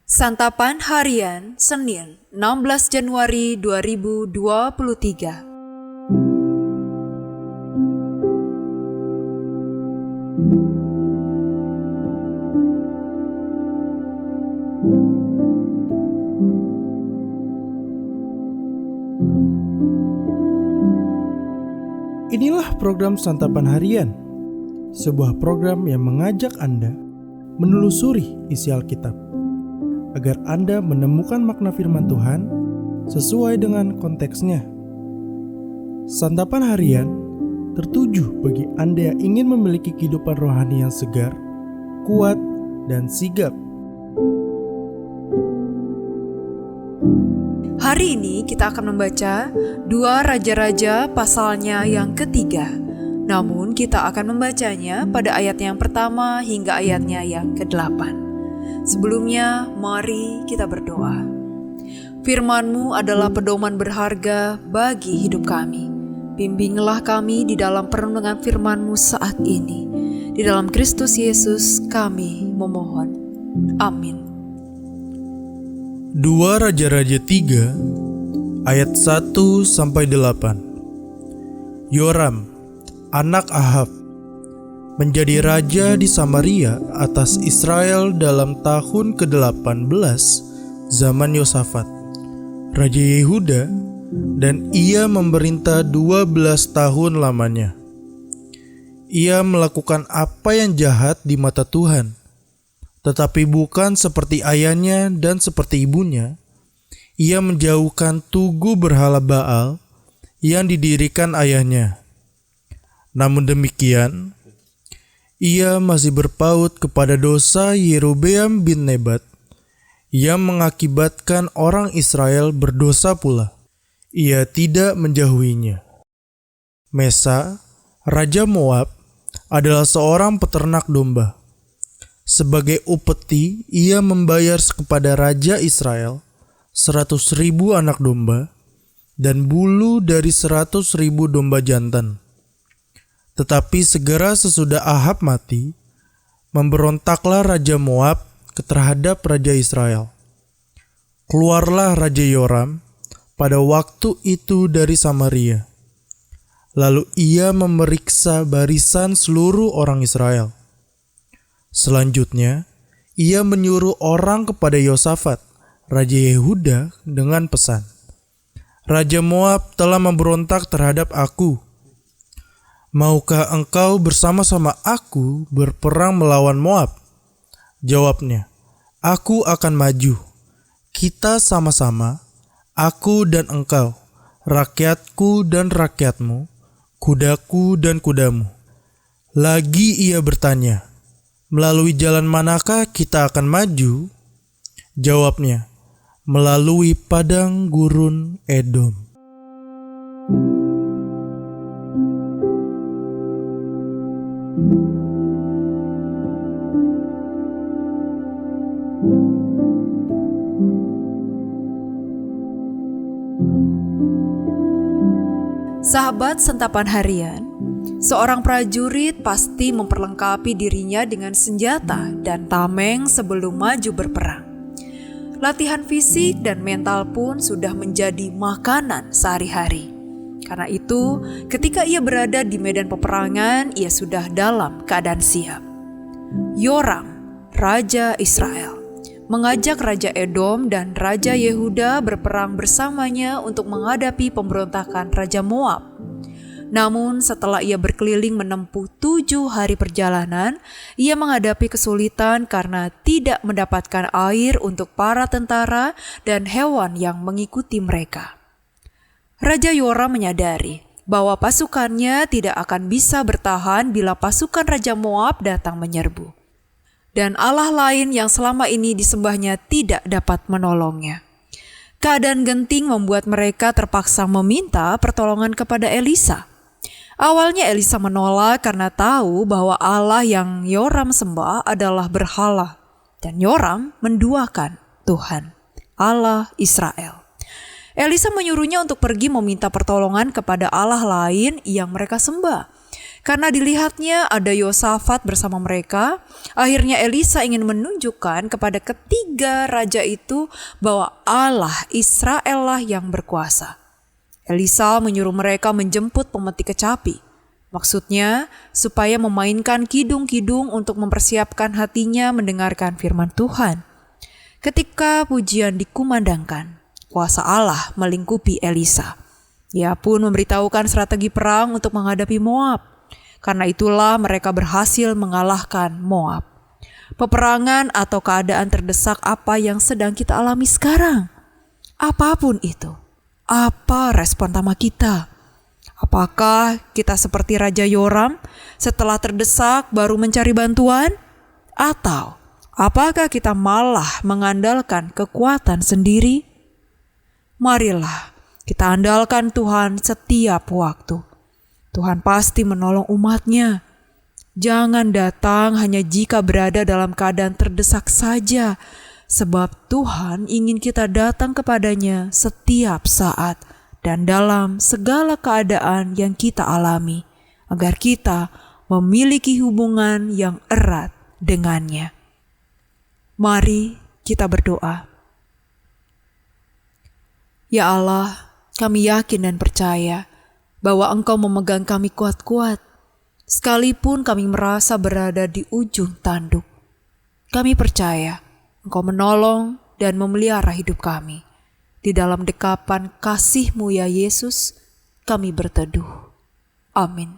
Santapan Harian Senin 16 Januari 2023. Inilah program Santapan Harian, sebuah program yang mengajak Anda menelusuri isi Alkitab, agar Anda menemukan makna firman Tuhan sesuai dengan konteksnya. Santapan Harian tertuju bagi Anda yang ingin memiliki kehidupan rohani yang segar, kuat, dan sigap. Hari ini kita akan membaca 2 Raja-Raja pasalnya yang ketiga. Namun kita akan membacanya pada ayat yang pertama hingga ayatnya yang ke-8. Sebelumnya, mari kita berdoa. Firman-Mu adalah pedoman berharga bagi hidup kami. Bimbinglah kami di dalam perenungan firman-Mu saat ini. Di dalam Kristus Yesus kami memohon. Amin. 2 Raja-Raja 3 ayat 1-8. Yoram, anak Ahab, menjadi raja di Samaria atas Israel dalam tahun ke-18 zaman Yosafat, Raja Yehuda, dan ia memerintah 12 tahun lamanya. Ia melakukan apa yang jahat di mata Tuhan, tetapi bukan seperti ayahnya dan seperti ibunya. Ia menjauhkan tugu berhala Baal yang didirikan ayahnya. Namun demikian, ia masih berpaut kepada dosa Yerobeam bin Nebat yang mengakibatkan orang Israel berdosa pula. Ia tidak menjauhinya. Mesa, Raja Moab, adalah seorang peternak domba. Sebagai upeti, ia membayar kepada Raja Israel 100.000 anak domba dan bulu dari 100.000 domba jantan. Tetapi segera sesudah Ahab mati, memberontaklah Raja Moab terhadap Raja Israel. Keluarlah Raja Yoram pada waktu itu dari Samaria. Lalu ia memeriksa barisan seluruh orang Israel. Selanjutnya, ia menyuruh orang kepada Yosafat, Raja Yehuda, dengan pesan, Raja Moab telah memberontak terhadap aku. Maukah engkau bersama-sama aku berperang melawan Moab? Jawabnya, aku akan maju. Kita sama-sama, aku dan engkau, rakyatku dan rakyatmu, kudaku dan kudamu. Lagi ia bertanya, melalui jalan manakah kita akan maju? Jawabnya, melalui padang gurun Edom. Sahabat Santapan Harian, seorang prajurit pasti memperlengkapi dirinya dengan senjata dan tameng sebelum maju berperang. Latihan fisik dan mental pun sudah menjadi makanan sehari-hari. Karena itu, ketika ia berada di medan peperangan, ia sudah dalam keadaan siap. Yoram, Raja Israel, mengajak Raja Edom dan Raja Yehuda berperang bersamanya untuk menghadapi pemberontakan Raja Moab. Namun setelah ia berkeliling menempuh 7 hari perjalanan, ia menghadapi kesulitan karena tidak mendapatkan air untuk para tentara dan hewan yang mengikuti mereka. Raja Yoram menyadari bahwa pasukannya tidak akan bisa bertahan bila pasukan Raja Moab datang menyerbu. Dan Allah lain yang selama ini disembahnya tidak dapat menolongnya. Keadaan genting membuat mereka terpaksa meminta pertolongan kepada Elisa. Awalnya Elisa menolak karena tahu bahwa Allah yang Yoram sembah adalah berhala. Dan Yoram menduakan Tuhan, Allah Israel. Elisa menyuruhnya untuk pergi meminta pertolongan kepada Allah lain yang mereka sembah. Karena dilihatnya ada Yosafat bersama mereka, akhirnya Elisa ingin menunjukkan kepada ketiga raja itu bahwa Allah Israel lah yang berkuasa. Elisa menyuruh mereka menjemput pemetik kecapi. Maksudnya supaya memainkan kidung-kidung untuk mempersiapkan hatinya mendengarkan firman Tuhan. Ketika pujian dikumandangkan, kuasa Allah melingkupi Elisa. Ia pun memberitahukan strategi perang untuk menghadapi Moab. Karena itulah mereka berhasil mengalahkan Moab. Peperangan atau keadaan terdesak apa yang sedang kita alami sekarang. Apapun itu, apa respon pertama kita? Apakah kita seperti Raja Yoram setelah terdesak baru mencari bantuan? Atau apakah kita malah mengandalkan kekuatan sendiri? Marilah kita andalkan Tuhan setiap waktu. Tuhan pasti menolong umat-Nya. Jangan datang hanya jika berada dalam keadaan terdesak saja, sebab Tuhan ingin kita datang kepadanya setiap saat dan dalam segala keadaan yang kita alami, agar kita memiliki hubungan yang erat dengannya. Mari kita berdoa. Ya Allah, kami yakin dan percaya bahwa Engkau memegang kami kuat-kuat, sekalipun kami merasa berada di ujung tanduk. Kami percaya Engkau menolong dan memelihara hidup kami. Di dalam dekapan kasih-Mu ya Yesus, kami berteduh. Amin.